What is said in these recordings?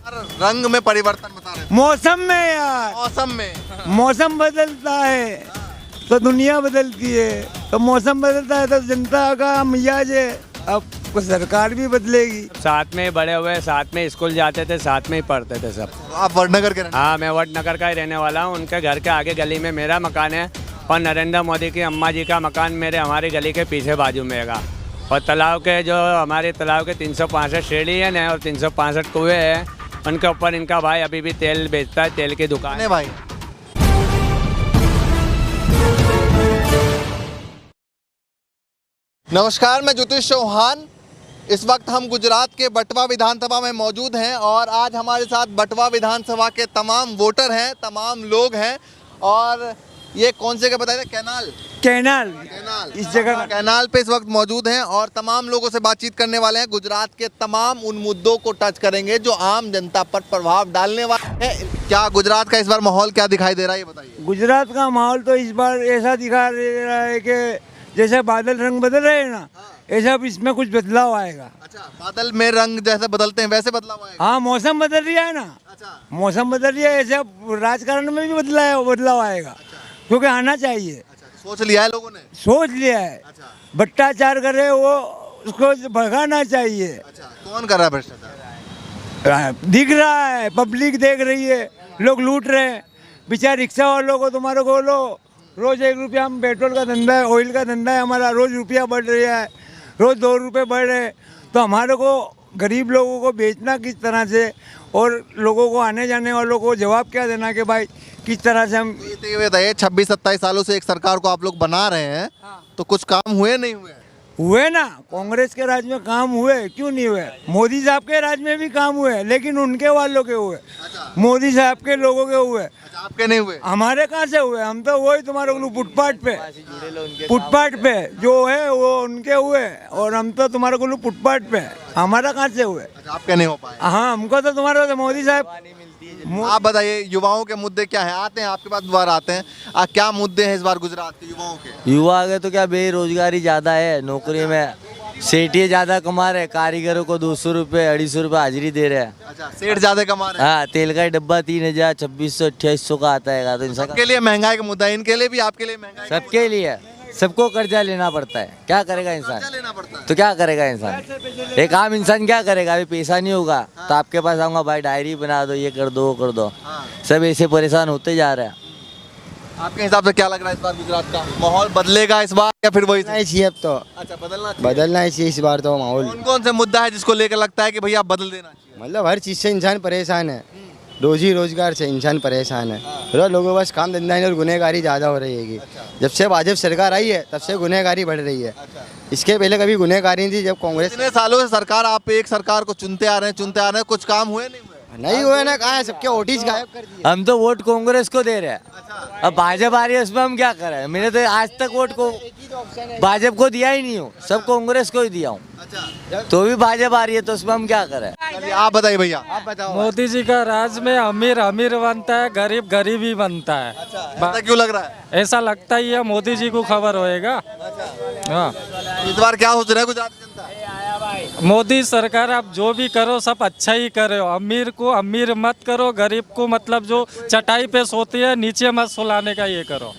रंग में परिवर्तन बता रहे हैं। मौसम में यार, मौसम में मौसम बदलता है तो दुनिया बदलती है, तो मौसम बदलता है तो जनता का मिजाज है, अब सरकार भी बदलेगी। साथ में बड़े हुए, साथ में स्कूल जाते थे, साथ में ही पढ़ते थे सब। आप वडनगर के रहने हाँ, मैं वडनगर का ही रहने वाला हूँ। उनके घर के आगे गली में मेरा मकान है और नरेंद्र मोदी की अम्मा जी का मकान हमारी गली के पीछे बाजू में है। और तालाब के जो हमारे तालाब के 365 शेड़ी है ना और 365 कुएँ हैं, उनके ऊपर इनका भाई अभी भी तेल बेचता है, तेल की दुकान है। भाई नमस्कार, मैं ज्योतिष चौहान। इस वक्त हम गुजरात के बटवा विधानसभा में मौजूद हैं और आज हमारे साथ बटवा विधानसभा के तमाम वोटर हैं, तमाम लोग हैं। और ये कौन से का बताया था? कैनाल इस जगह कैनाल पे इस वक्त मौजूद हैं और तमाम लोगों से बातचीत करने वाले हैं। गुजरात के तमाम उन मुद्दों को टच करेंगे जो आम जनता पर प्रभाव डालने वाले हैं। क्या गुजरात का इस बार माहौल क्या दिखाई दे रहा है, ये बताइए। गुजरात का माहौल तो इस बार ऐसा दिखा दे रहा है कि जैसे बादल रंग बदल रहे हैं ना, ऐसा अब इसमें कुछ बदलाव आएगा। अच्छा, बादल में रंग जैसे बदलते हैं वैसे बदलाव आएगा। हाँ, मौसम बदल रहा है ना। अच्छा, मौसम बदल रहा है, ऐसे अब राजकारण में भी बदलाव आएगा, क्योंकि आना चाहिए। अच्छा, सोच लिया है लोगों ने। सोच लिया है। अच्छा, भ्रष्टाचार करे वो उसको भगाना चाहिए। अच्छा, कौन कर रहा है भ्रष्टाचार? दिख रहा है, पब्लिक देख रही है, लोग लूट रहे हैं। बेचारे रिक्शा वालों को, तुम्हारे को लो, रोज 1 रुपया, हम पेट्रोल का धंधा है, ऑयल का धंधा है हमारा, रोज रुपया बढ़ रहा है, रोज 2 रुपये बढ़ रहे हैं। तो हमारे को गरीब लोगों को बेचना किस तरह से, और लोगों को आने जाने वालों को जवाब क्या देना कि भाई किस तरह से हम। तो ये बताइए, 26-27 सालों से एक सरकार को आप लोग बना रहे हैं, तो कुछ काम हुए नहीं हुए ना? कांग्रेस के राज में काम हुए, क्यों नहीं हुए? मोदी साहब के राज में भी काम हुए, लेकिन उनके वालों के हुए। अच्छा, मोदी साहब के लोगों के हुए, अच्छा, आपके नहीं हुए। हमारे कहाँ से हुए? हम तो वही तुम्हारे फुटपाथ पे जो है वो उनके हुए, और हम तो तुम्हारे को फुटपाथ पे, हमारा कहाँ से हुए? अच्छा, आपके नहीं हो पाए। हाँ, हमको तो तुम्हारे मोदी साहब। आप बताइए, युवाओं के मुद्दे क्या हैं? आते हैं आपके पास, दोबारा आते हैं। क्या मुद्दे हैं इस बार गुजरात के युवाओं के? युवा के तो क्या बेरोजगारी ज़्यादा है, नौकरी में सेठिए ज़्यादा कमा रहे, कारीगरों को 200 रुपये 250 रुपये हाजिरी दे रहे हैं। अच्छा, सेठ ज्यादा कमा रहे हैं। हाँ, तेल का डब्बा 3000 2600 2800 का आता है। तो इंसान सबके लिए महंगाई का मुद्दा है, इनके लिए भी, आपके लिए महंगाई का सबके लिए, सबको कर्जा लेना पड़ता है। क्या करेगा इंसान? मुद्दा लेना पड़ता है। तो क्या करेगा इंसान? एक आम इंसान क्या करेगा? अभी पैसा नहीं होगा तो आपके पास आऊँगा, भाई डायरी बना दो, ये कर दो, वो कर दो। हाँ। सब ऐसे परेशान होते जा रहे हैं। आपके हिसाब से क्या लग रहा है, इस बार गुजरात का माहौल बदलेगा इस बार या फिर वही? नहीं चाहिए अब तो, अच्छा, बदलना ही चाहिए इस बार तो माहौल। कौन कौन से मुद्दा है जिसको लेकर लगता है कि भैया बदल देना चाहिए? मतलब हर चीज़ से इंसान परेशान है, रोजी रोजगार से इंसान परेशान है। तो लोगों के पास काम धंधा नहीं और गुनहगारी ज़्यादा हो रही है। जब से भाजपा सरकार आई है तब से गुनहगारी बढ़ रही है। इसके पहले कभी गुनहगारी नहीं थी, जब कांग्रेस। इतने सालों से सरकार, आप एक सरकार को चुनते आ रहे हैं, कुछ काम हुए नहीं हुए? नहीं हुए ना, कहाँ है? सबके वोटिस गायब कर दिए। हम तो वोट कांग्रेस को दे रहे हैं, अब भाजपा आ रही है, उसमें हम क्या करें? मैंने तो आज तक वोट को भाजपा को दिया ही नहीं हूँ, सब कांग्रेस को ही दिया हूँ। अच्छा, तो भी भाजपा आ रही है तो उसमें हम क्या करें? चलिए आप बताइए भैया। आप बताओ। मोदी जी का राज में अमीर अमीर बनता है, गरीब गरीब ही बनता है। ऐसा क्यों लग रहा है? ऐसा लगता ही है, मोदी जी को खबर होएगा। हाँ, इस बार क्या सोच रहे हैं गुजरात की जनता? मोदी सरकार, आप जो भी करो सब अच्छा ही करो। अमीर को अमीर मत करो, गरीब को मतलब जो चटाई पे सोती है नीचे मत सुलाने का ये करो।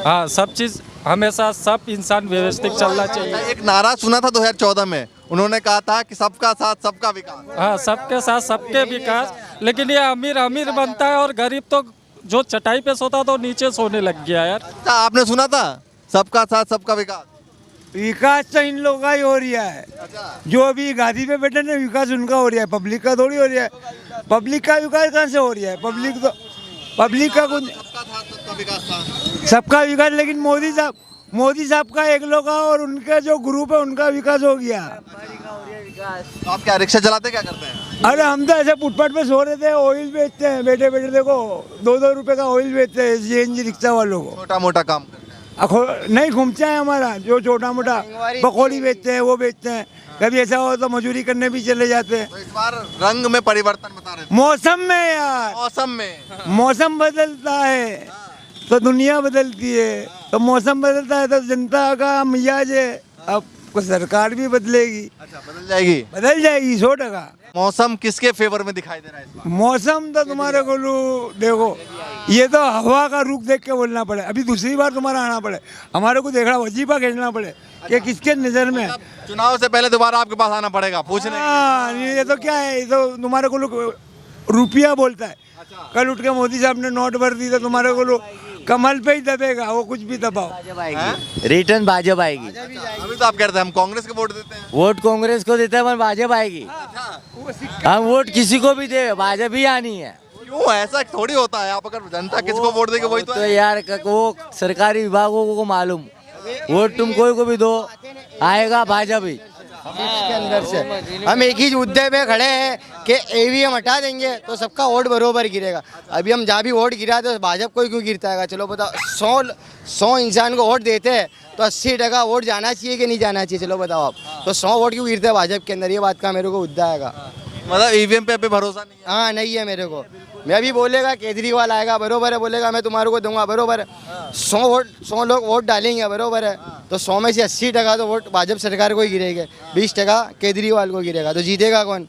हाँ, सब चीज़ हमेशा सब इंसान व्यवस्थित चलना चाहिए। एक नारा सुना था 2014 में, उन्होंने कहा था कि सबका साथ सबका विकास। हाँ, सबके साथ सबके विकास, लेकिन ये अमीर अमीर बनता है और गरीब तो जो चटाई पे सोता तो नीचे सोने लग गया यार। अच्छा, आपने सुना था सबका साथ सबका विकास? विकास तो इन लोगों का ही हो रहा है। जो अभी गादी पे बैठे ना, विकास उनका हो रहा है, पब्लिक का थोड़ी हो रहा है। पब्लिक का विकास कहाँ से हो रहा है? पब्लिक का कुछ सबका साथ सबका विकास था। सबका विकास, लेकिन मोदी साहब का एक लोग का और उनका जो ग्रुप है उनका विकास हो गया। तो आप क्या रिक्शा चलाते, क्या करते हैं? अरे हम तो ऐसे फुटपाथ पे सो रहे थे, ऑयल बेचते हैं, बैठे बैठे देखो 2-2 रुपए का ऑयल बेचते हैं CNG रिक्शा वालों को। छोटा मोटा काम करते हैं। नहीं घूमचा है हमारा, जो छोटा मोटा पकौड़ी बेचते हैं वो बेचते हैं। कभी ऐसा हो तो मजदूरी करने भी चले जाते हैं। तो इस बार रंग में परिवर्तन बता रहे थे। मौसम में यार, मौसम बदलता है तो दुनिया बदलती है, तो मौसम बदलता है तो जनता का मिजाज है, अब आपको सरकार भी बदलेगी, अच्छा, बदल जाएगी। 100%। मौसम किसके फेवर में दिखाई दे रहा है इस बार? मौसम तो तुम्हारे को देखो, ये तो हवा का रुख देख के बोलना पड़े। अभी दूसरी बार तुम्हारा आना पड़े, हमारे को देखना वजीफा खींचना पड़े कि किसके नज़र में है। चुनाव से पहले दोबारा आपके पास आना पड़ेगा पूछने। हाँ, ये तो क्या है, ये तो तुम्हारे को रुपया बोलता है। कल उठ के मोदी साहब ने नोट भर दी तो तुम्हारे को कमल पे ही दबेगा, वो कुछ भी दबाओ। रिटर्न भाजपा आएगी। अभी तो आप कहते हैं हम कांग्रेस को वोट देते हैं। वोट कांग्रेस को देते हैं पर भाजपा आएगी। हम वोट किसी को भी दे, भाजपा ही आनी है। क्यों, ऐसा थोड़ी होता है? आप अगर जनता किसको वोट देगी वही तो है। यार वो सरकारी विभागों को मालूम, वोट तुम कोई को भी दो, आएगा भाजपा ही। इसके अंदर से हम एक ही मुद्दे पे खड़े हैं कि ईवीएम हटा देंगे तो सबका वोट बरोबर गिरेगा। अभी हम जहाँ भी वोट गिरा तो भाजपा को ही क्यों गिरता है? चलो बताओ, 100 इंसान को वोट देते हैं तो 80% वोट जाना चाहिए कि नहीं जाना चाहिए? चलो बताओ आप, तो 100 वोट क्यों गिरते हैं भाजपा के अंदर? ये बात का मेरे को मुद्दा आएगा। मतलब ईवीएम पे अभी भरोसा नहीं है? हाँ, नहीं है मेरे को। मैं अभी बोलेगा केजरीवाल आएगा, बरोबर है, बोलेगा मैं तुम्हारे को दूंगा, बरोबर है। 100 लोग वोट डालेंगे, बरोबर है, तो 100 में से 80% तो वोट भाजपा सरकार को ही गिरेगा, 20% केजरीवाल को गिरेगा, तो जीतेगा कौन?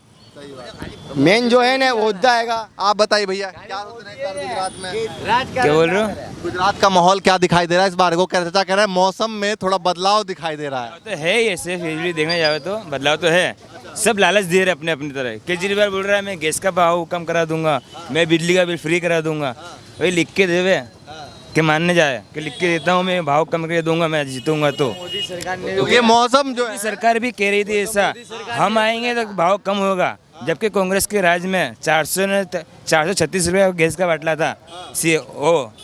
मेन जो है ना वो मुद्दा आएगा। आप बताइए भैया, क्या सोच रहे हैं इस बार गुजरात में? क्या बोल रहे हो? गुजरात का माहौल क्या दिखाई दे रहा है इस बार? को चर्चा कह रहा है मौसम में थोड़ा बदलाव दिखाई दे रहा है। तो है ये सिर्फ यूजली देखने जाए तो बदलाव तो है। सब लालच दे रहे अपने अपनी तरह। केजरीवाल बोल रहा है मैं गैस का भाव कम करा दूंगा, मैं बिजली का बिल फ्री करा दूंगा। वही लिख के देवे कि मानने जाए कि लिख के देता हूँ मैं, भाव कम करके दूंगा मैं जीतूंगा। तो मोदी सरकार ने तो ये मौसम जो है, सरकार भी कह रही थी ऐसा, हम आएंगे तो भाव कम होगा। जबकि कांग्रेस के राज में 436 रुपये गैस का बाटला था,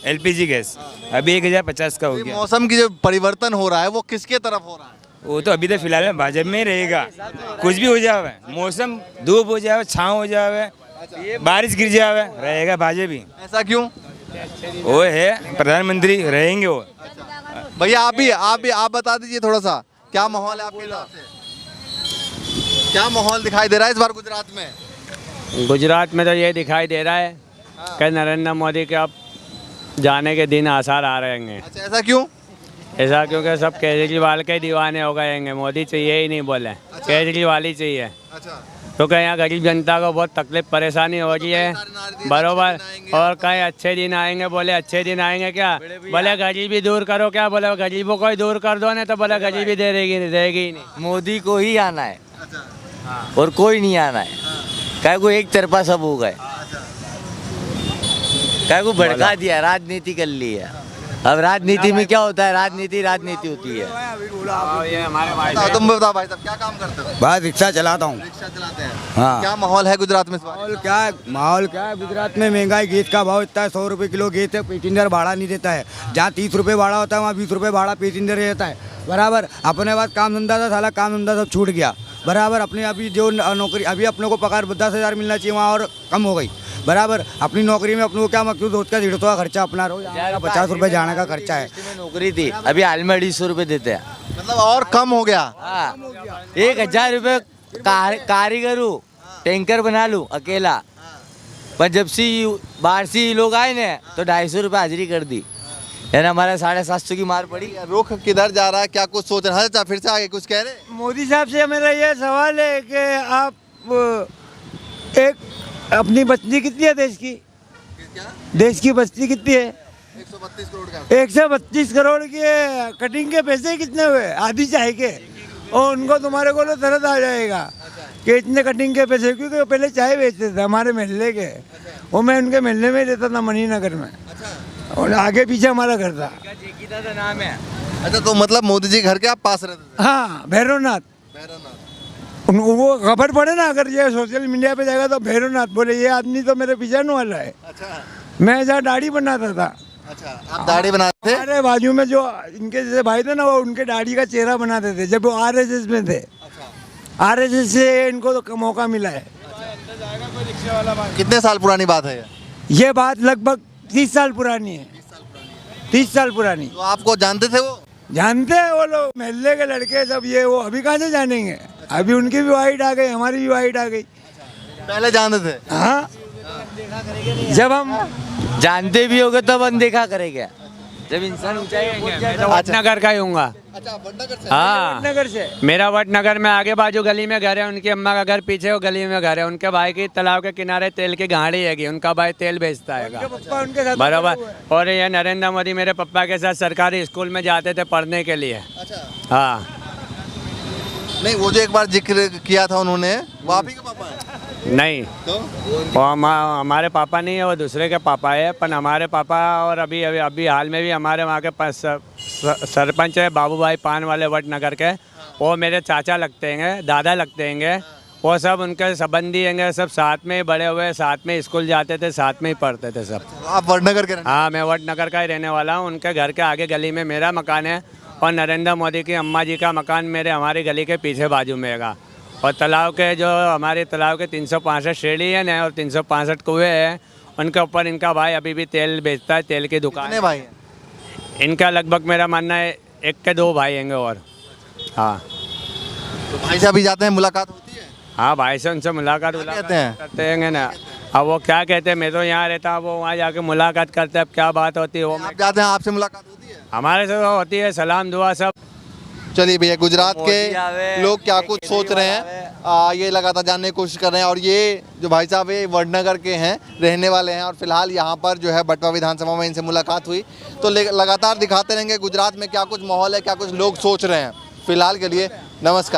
LPG गैस, अभी 1050 का हो ये गया। मौसम की जो परिवर्तन हो रहा है वो किसके तरफ हो रहा है? वो तो अभी तो फिलहाल में भाजपा में ही रहेगा। कुछ भी हो जावे, मौसम धूप हो जावे, छाँव हो जावे, बारिश गिर जावे, रहेगा भाजपा भी। ऐसा क्यों? वो है प्रधानमंत्री रहेंगे वो। भैया आप बता दीजिए थोड़ा सा, क्या माहौल है आपके हिसाब से? क्या माहौल दिखाई दे रहा है इस बार गुजरात में? गुजरात में तो ये दिखाई दे रहा है कि नरेंद्र मोदी के अब जाने के दिन आसार आ रहे हैं। अच्छा, ऐसा क्यों? ऐसा क्योंकि सब केजरीवाल के दीवाने हो गए हैं। मोदी चाहिए ही नहीं बोले, केजरीवाल ही चाहिए। अच्छा, क्योंकि यहाँ गरीब जनता को बहुत तकलीफ परेशानी हो रही है, बरोबर। और कहीं अच्छे दिन आएंगे, बोले अच्छे दिन आएंगे क्या? बोले गरीबी दूर करो क्या? बोले गरीबों को ही दूर कर दो, नहीं तो बोले गरीबी देगी ही नहीं। मोदी को ही आना है और कोई नहीं आना है। क्या को एक तरफा सब हो गए, क्या को भड़का दिया, राजनीति कर ली है। अब राजनीति में क्या होता है? राजनीति होती है। ये हमारे भाई तुम बताओ भाई साहब, क्या काम करते हो? बस रिक्शा चलाता हूँ। रिक्शा चलाते हैं। हाँ। क्या माहौल है गुजरात में इस बार? माहौल क्या है गुजरात में? महंगाई, गैस का भाव इतना है, 100 रुपये किलो गैस है, पैसेंजर भाड़ा नहीं देता है। जहाँ 30 रुपये भाड़ा होता है वहाँ 20 रुपये भाड़ा पैसेंजर रहता है, बराबर। अपने पास काम धंधा था, साला काम धंधा सब छूट गया, बराबर। अपने अभी जो नौकरी, अभी अपने को पगार 10,000 मिलना चाहिए, वहाँ और कम हो गई, बराबर। अपनी नौकरी में अपने को क्या मकसूद होता है? 150 का खर्चा अपना, रोज 50 रुपये जाने का खर्चा है। नौकरी थी, अभी हाल में 250 रुपये देते हैं। मतलब और कम हो गया। हाँ, 1000 रुपये कारीगर हूँ, टैंकर बना लूँ अकेला, पर जब से बाहर से लोग आए ना तो 250 रुपये हाजिरी कर दी, यानी हमारे 750 की मार पड़ी। रुख किधर जा रहा है, क्या कुछ सोच रहे हैं? फिर से आगे कुछ कह रहे? मोदी साहब से मेरा ये सवाल है कि आप एक अपनी बस्ती कितनी है देश की? देश की बस्ती कितनी है? 132 करोड़ का। 132 करोड़ के कटिंग के पैसे कितने हुए? आधी चाय के। और उनको तुम्हारे को तो तरस आ जाएगा कि इतने कटिंग के पैसे, क्योंकि वो पहले चाय बेचते थे हमारे महल्ले के, वो मैं उनके महल्ले में रहता था, मणिनगर में, और आगे पीछे हमारा घर था। नाम है। अच्छा, तो मतलब मोदी जी घर के आप पास रहते थे? हाँ, भैरवनाथ। वो खबर पड़े ना, अगर ये सोशल मीडिया पे जाएगा तो भैरवनाथ बोले ये आदमी तो मेरे पीछे वाला है। अच्छा, मैं जहाँ दाढ़ी बनाता था। अच्छा, आप दाढ़ी बनाते थे? अरे बाजू में जो इनके जैसे भाई थे ना, वो उनके दाढ़ी का चेहरा बनाते थे जब वो RSS में थे। RSS से इनको तो मौका मिला है। कितने साल पुरानी बात है ये बात लगभग 30 साल पुरानी है। 30 साल पुरानी। तो आपको जानते थे वो? जानते हैं वो लोग, महल्ले के लड़के सब। ये वो अभी कहाँ से जानेंगे? अभी उनकी भी वाइट आ गई, हमारी भी वाइट आ गई। पहले जानते थे? हाँ, जब हम जानते भी होगे तब अनदेखा करेगा, जब इंसान ऊंचाई मैं तो वटनगर का ही हूँगा। अच्छा, वडनगर से। हाँ, नगर से मेरा वडनगर में आगे बाजू गली में घर है, उनकी अम्मा का घर पीछे वो गली में घर है, उनके भाई की तालाब के किनारे तेल की गाड़ी हैगी, उनका भाई तेल बेचता है पप्पा उनके साथ बराबर। और ये नरेंद्र मोदी मेरे पापा के साथ सरकारी स्कूल में जाते थे पढ़ने के लिए। अच्छा, हाँ, नहीं वो जो एक बार जिक्र किया था उन्होंने, वो आप ही के पापा हैं? नहीं, तो वो हमारे पापा नहीं है, वो दूसरे के पापा है। पर हमारे पापा और अभी अभी अभी हाल में भी हमारे वहाँ के पास सरपंच है बाबू भाई पान वाले वडनगर के, वो मेरे चाचा लगते हैं, दादा लगते हैं। वो सब उनके संबंधी हैं, सब साथ में ही बड़े हुए, साथ में स्कूल जाते थे, साथ में ही पढ़ते थे सब। आप वडनगर के रहने? हाँ, मैं वडनगर का ही रहने वाला हूँ। उनके घर के आगे गली में मेरा मकान है और नरेंद्र मोदी की अम्मा जी का मकान मेरे हमारी गली के पीछे बाजू में है। और तालाब के जो हमारे तालाब के 365 शेड़ी है ना और 365 कुएँ हैं, उनके ऊपर इनका भाई अभी भी तेल बेचता है, तेल की दुकान कितने है। भाई हैं? इनका लगभग मेरा मानना है 1 के 2 भाई हैं और। हाँ तो भाई से अभी जाते हैं, मुलाकात होती है? हाँ, भाई से उनसे मुलाकात कहते हैं? करते हैं ना। अब वो क्या कहते हैं, मैं तो यहाँ रहता हूँ, वो वहाँ जाके मुलाकात करते हैं। अब क्या बात होती है वो आप जाते हैं, आपसे मुलाकात होती है? हमारे से तो होती है, सलाम दुआ सब। चलिए भैया, गुजरात मोदी के आवे, लोग क्या कुछ सोच रहे हैं ये लगातार जानने की कोशिश कर रहे हैं। और ये जो भाई साहब ये वडनगर के हैं, रहने वाले हैं और फिलहाल यहाँ पर जो है बटवा विधानसभा में इनसे मुलाकात हुई। तो लगातार दिखाते रहेंगे गुजरात में क्या कुछ माहौल है, क्या कुछ लोग सोच रहे हैं। फिलहाल के लिए नमस्कार।